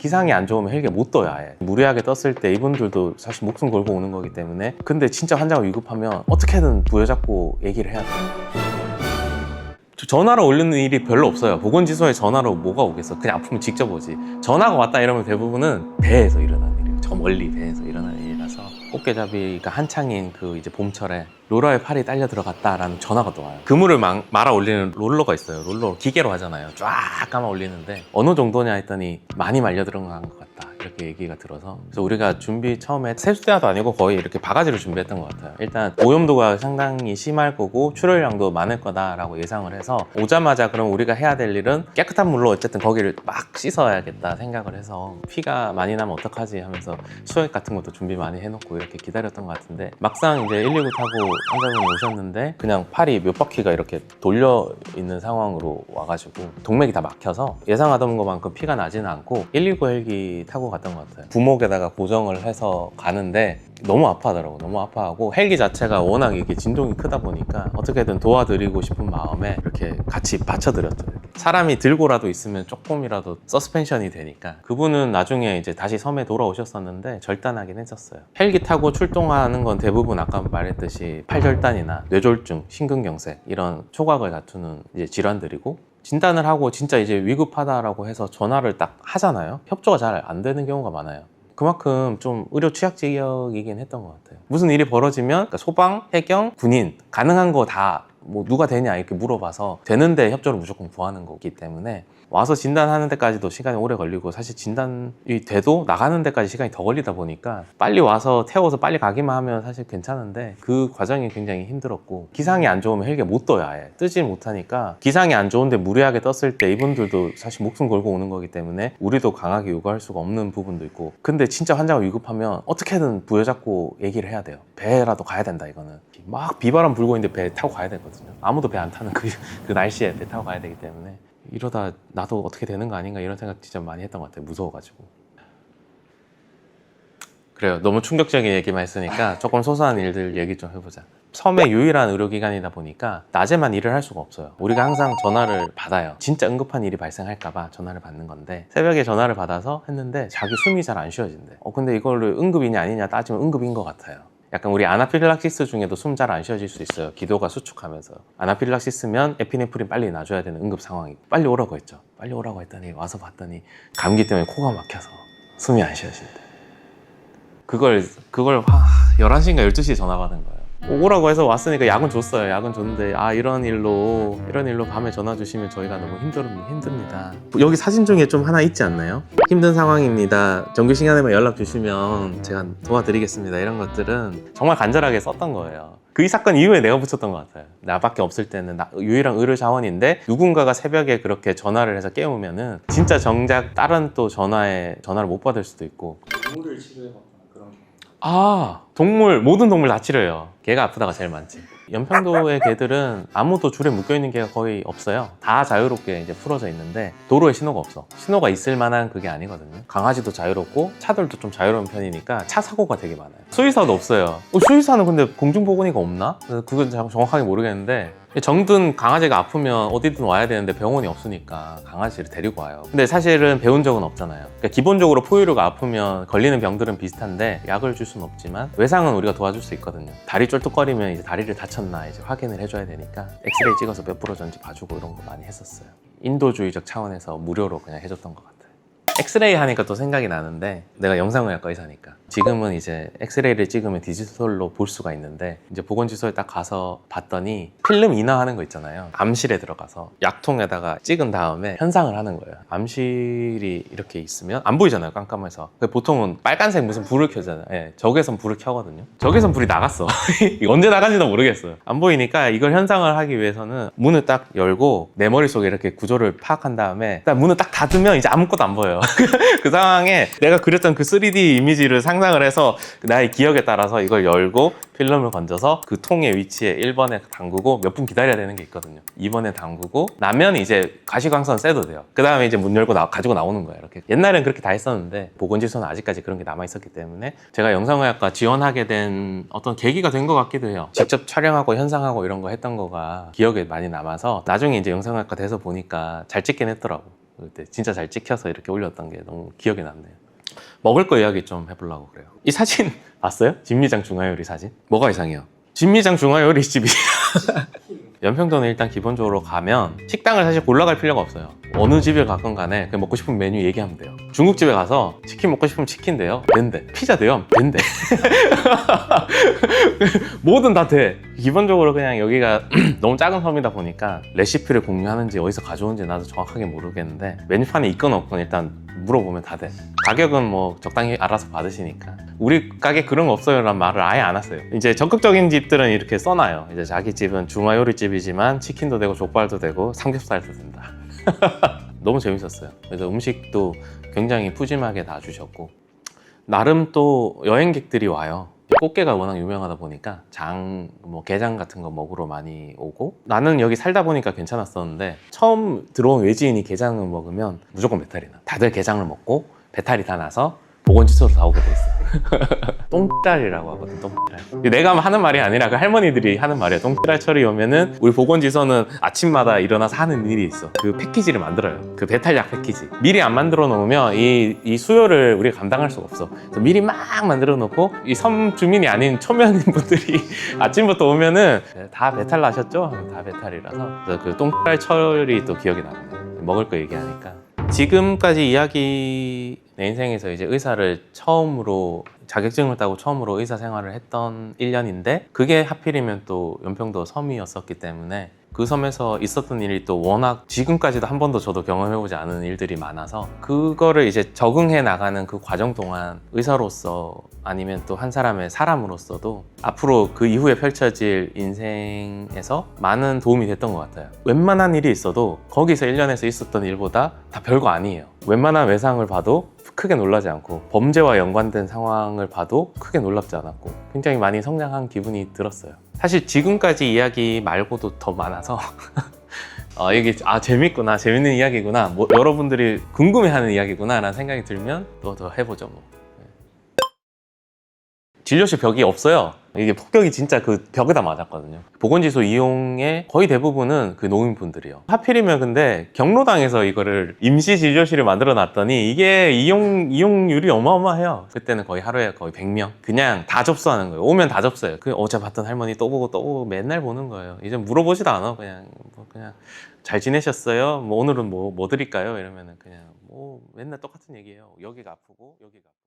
기상이 안 좋으면 헬기가 못 떠요. 아예 무리하게 떴을 때 이분들도 사실 목숨 걸고 오는 거기 때문에. 근데 진짜 환자가 위급하면 어떻게든 부여잡고 얘기를 해야 돼요. 전화로 올리는 일이 별로 없어요. 보건지소에 전화로 뭐가 오겠어. 그냥 아프면 직접 오지. 전화가 왔다 이러면 대부분은 배에서 일어나는 일이에요. 저 멀리 배에서 일어나는 일이라서. 꽃게잡이가 한창인 그 이제 봄철에 로라의 팔이 딸려 들어갔다라는 전화가 또 와요. 그물을 말아 올리는 롤러가 있어요. 롤러 기계로 하잖아요. 쫙 감아 올리는데 어느 정도냐 했더니 많이 말려 들어간 것 같다, 이렇게 얘기가 들어서. 그래서 우리가 준비 처음에 세수대도 아니고 거의 이렇게 바가지로 준비했던 것 같아요. 일단 오염도가 상당히 심할 거고 출혈량도 많을 거다라고 예상을 해서 오자마자 그럼 우리가 해야 될 일은 깨끗한 물로 어쨌든 거기를 막 씻어야겠다 생각을 해서 피가 많이 나면 어떡하지 하면서 수액 같은 것도 준비 많이 해놓고 이렇게 기다렸던 것 같은데, 막상 이제 119 타고 환자분이 오셨는데 그냥 팔이 몇 바퀴가 이렇게 돌려 있는 상황으로 와가지고 동맥이 다 막혀서 예상하던 것만큼 피가 나지는 않고 119 헬기 타고 갔던 것 같아요. 부목에다가 고정을 해서 가는데 너무 아파하더라고. 너무 아파하고 헬기 자체가 워낙 이게 진동이 크다 보니까 어떻게든 도와드리고 싶은 마음에 이렇게 같이 받쳐드렸죠. 사람이 들고라도 있으면 조금이라도 서스펜션이 되니까. 그분은 나중에 이제 다시 섬에 돌아오셨었는데 절단하긴 했었어요. 헬기 타고 출동하는 건 대부분 아까 말했듯이 팔절단이나 뇌졸중, 심근경색 이런 초각을 다투는 이제 질환들이고, 진단을 하고 진짜 이제 위급하다라고 해서 전화를 딱 하잖아요. 협조가 잘 안 되는 경우가 많아요. 그만큼 좀 의료 취약 지역이긴 했던 것 같아요. 무슨 일이 벌어지면 그러니까 소방, 해경, 군인 가능한 거 다 뭐 누가 되냐 이렇게 물어봐서 되는데 협조를 무조건 구하는 거기 때문에 와서 진단하는 데까지도 시간이 오래 걸리고, 사실 진단이 돼도 나가는 데까지 시간이 더 걸리다 보니까 빨리 와서 태워서 빨리 가기만 하면 사실 괜찮은데 그 과정이 굉장히 힘들었고, 기상이 안 좋으면 헬기가 못 떠요. 아예 뜨지 못하니까 기상이 안 좋은데 무리하게 떴을 때 이분들도 사실 목숨 걸고 오는 거기 때문에 우리도 강하게 요구할 수가 없는 부분도 있고, 근데 진짜 환자가 위급하면 어떻게든 부여잡고 얘기를 해야 돼요. 배라도 가야 된다. 이거는 막 비바람 불고 있는데 배 타고 가야 되거든요. 아무도 배 안 타는 그 날씨에 배 타고 가야 되기 때문에 이러다 나도 어떻게 되는 거 아닌가 이런 생각 진짜 많이 했던 것 같아요. 무서워가지고. 그래요. 너무 충격적인 얘기만 했으니까 조금 소소한 일들 얘기 좀 해보자. 섬의 유일한 의료기관이다 보니까 낮에만 일을 할 수가 없어요. 우리가 항상 전화를 받아요. 진짜 응급한 일이 발생할까봐 전화를 받는 건데, 새벽에 전화를 받아서 했는데 자기 숨이 잘 안 쉬어진대. 근데 이거를 응급이냐 아니냐 따지면 응급인 것 같아요. 약간 우리 아나필락시스 중에도 숨 잘 안 쉬어질 수 있어요. 기도가 수축하면서. 아나필락시스면 에피네프린 빨리 놔줘야 되는 응급 상황이고, 빨리 오라고 했죠. 빨리 오라고 했더니 와서 봤더니 감기 때문에 코가 막혀서 숨이 안 쉬어진대. 그걸 11시인가 12시에 전화 받은 거예요. 오라고 해서 왔으니까 약은 줬어요. 약은 줬는데 이런 일로 밤에 전화 주시면 저희가 너무 힘듭니다. 여기 사진 중에 좀 하나 있지 않나요? 힘든 상황입니다. 정규 시간에만 연락 주시면 제가 도와드리겠습니다. 이런 것들은 정말 간절하게 썼던 거예요. 그 사건 이후에 내가 붙였던 것 같아요. 나밖에 없을 때는 유일한 의료 자원인데 누군가가 새벽에 그렇게 전화를 해서 깨우면은 진짜 정작 다른 또 전화를 못 받을 수도 있고. 동물을 치료해봤거나 그런 게. 동물, 모든 동물 다 치료해요. 개가 아프다가 제일 많지. 연평도의 개들은 아무도 줄에 묶여있는 개가 거의 없어요. 다 자유롭게 이제 풀어져 있는데 도로에 신호가 없어. 신호가 있을 만한 그게 아니거든요. 강아지도 자유롭고 차들도 좀 자유로운 편이니까 차 사고가 되게 많아요. 수의사도 없어요. 수의사는 근데 공중보건의가 없나? 그건 정확하게 모르겠는데, 정든 강아지가 아프면 어디든 와야 되는데 병원이 없으니까 강아지를 데리고 와요. 근데 사실은 배운 적은 없잖아요. 그러니까 기본적으로 포유류가 아프면 걸리는 병들은 비슷한데 약을 줄 수는 없지만 외상은 우리가 도와줄 수 있거든요. 다리 쫄뚝거리면 이제 다리를 다쳤나 이제 확인을 해줘야 되니까 엑스레이 찍어서 몇 프로전지 봐주고 이런 거 많이 했었어요. 인도주의적 차원에서 무료로 그냥 해줬던 것 같아요. 엑스레이 하니까 또 생각이 나는데, 내가 영상의학과 의사니까 지금은 이제 엑스레이를 찍으면 디지털로 볼 수가 있는데, 이제 보건지소에 딱 가서 봤더니 필름 인화하는 거 있잖아요. 암실에 들어가서 약통에다가 찍은 다음에 현상을 하는 거예요. 암실이 이렇게 있으면 안 보이잖아요, 깜깜해서. 보통은 빨간색 무슨 불을 켜잖아요. 적외선 불을 켜거든요. 적외선 불이 나갔어. 언제 나간지도 모르겠어요. 안 보이니까 이걸 현상을 하기 위해서는 문을 딱 열고 내 머릿속에 이렇게 구조를 파악한 다음에 딱 문을 딱 닫으면 이제 아무것도 안 보여요. 그 상황에 내가 그렸던 그 3D 이미지를 상상을 해서 나의 기억에 따라서 이걸 열고 필름을 건져서 그 통의 위치에 1번에 담그고 몇 분 기다려야 되는 게 있거든요. 2번에 담그고 나면 이제 가시광선 쐬도 돼요. 그 다음에 이제 문 열고 가지고 나오는 거예요. 이렇게. 옛날엔 그렇게 다 했었는데 보건지소는 아직까지 그런 게 남아있었기 때문에 제가 영상의학과 지원하게 된 어떤 계기가 된 것 같기도 해요. 직접 촬영하고 현상하고 이런 거 했던 거가 기억에 많이 남아서 나중에 이제 영상의학과 돼서 보니까 잘 찍긴 했더라고. 그때 진짜 잘 찍혀서 이렇게 올렸던 게 너무 기억에 남네요. 먹을 거 이야기 좀 해보려고 그래요. 이 사진 봤어요? 진미장 중화요리 사진? 뭐가 이상해요? 진미장 중화요리집이 연평도는 일단 기본적으로 가면 식당을 사실 골라갈 필요가 없어요. 어느 집에 가건 간에 그냥 먹고 싶은 메뉴 얘기하면 돼요. 중국집에 가서 치킨 먹고 싶으면 치킨 돼요? 된대. 피자 돼요? 된대. 뭐든 다 돼. 기본적으로 그냥 여기가 너무 작은 섬이다 보니까 레시피를 공유하는지 어디서 가져온지 나도 정확하게 모르겠는데 메뉴판에 있건 없건 일단 물어보면 다 돼. 가격은 뭐 적당히 알아서 받으시니까. 우리 가게 그런 거 없어요 라는 말을 아예 안 했어요. 이제 적극적인 집들은 이렇게 써놔요. 이제 자기 집은 중화요리집이지만 치킨도 되고 족발도 되고 삼겹살도 된다. 너무 재밌었어요. 그래서 음식도 굉장히 푸짐하게 다 주셨고 나름 또 여행객들이 와요. 꽃게가 워낙 유명하다 보니까 뭐 게장 같은 거 먹으러 많이 오고 나는 여기 살다 보니까 괜찮았었는데 처음 들어온 외지인이 게장을 먹으면 무조건 배탈이 나. 다들 게장을 먹고 배탈이 다 나서 보건지소로 다 오게 돼 있어. 똥짤이라고 하거든. 똥짤. 내가 하는 말이 아니라 그 할머니들이 하는 말이야. 똥짤철이 오면은 우리 보건지소는 아침마다 일어나서 하는 일이 있어. 그 패키지를 만들어요. 그 배탈약 패키지. 미리 안 만들어 놓으면 이 수요를 우리가 감당할 수가 없어. 그래서 미리 막 만들어 놓고 이 섬 주민이 아닌 초면인 분들이 아침부터 오면은 다 배탈 나셨죠? 다 배탈이라서. 그래서 그 똥짤철이 또 기억이 납니다. 먹을 거 얘기하니까. 지금까지 이야기 내 인생에서 이제 의사를 처음으로 자격증을 따고 처음으로 의사 생활을 했던 1년인데 그게 하필이면 또 연평도 섬이었었기 때문에 그 섬에서 있었던 일이 또 워낙 지금까지도 한 번도 저도 경험해보지 않은 일들이 많아서 그거를 이제 적응해 나가는 그 과정 동안 의사로서 아니면 또 한 사람의 사람으로서도 앞으로 그 이후에 펼쳐질 인생에서 많은 도움이 됐던 것 같아요. 웬만한 일이 있어도 거기서 1년에서 있었던 일보다 다 별거 아니에요. 웬만한 외상을 봐도 크게 놀라지 않고 범죄와 연관된 상황을 봐도 크게 놀랍지 않았고 굉장히 많이 성장한 기분이 들었어요. 사실 지금까지 이야기 말고도 더 많아서 이게 재밌구나, 재밌는 이야기구나, 뭐 여러분들이 궁금해하는 이야기구나 라는 생각이 들면 또 더 해보죠 뭐. 진료실 벽이 없어요. 이게 폭격이 진짜 그 벽에다 맞았거든요. 보건지소 이용의 거의 대부분은 그 노인분들이요. 하필이면 근데 경로당에서 이거를 임시 진료실을 만들어 놨더니 이게 이용률이 어마어마해요. 그때는 거의 하루에 거의 100명 그냥 다 접수하는 거예요. 오면 다 접수해요. 그 어제 봤던 할머니 또 보고 또 보고 맨날 보는 거예요. 이제 물어보지도 않아. 그냥 잘 지내셨어요? 뭐 오늘은 뭐 드릴까요? 이러면은 그냥 뭐 맨날 똑같은 얘기예요. 여기가 아프고 여기가 아프고.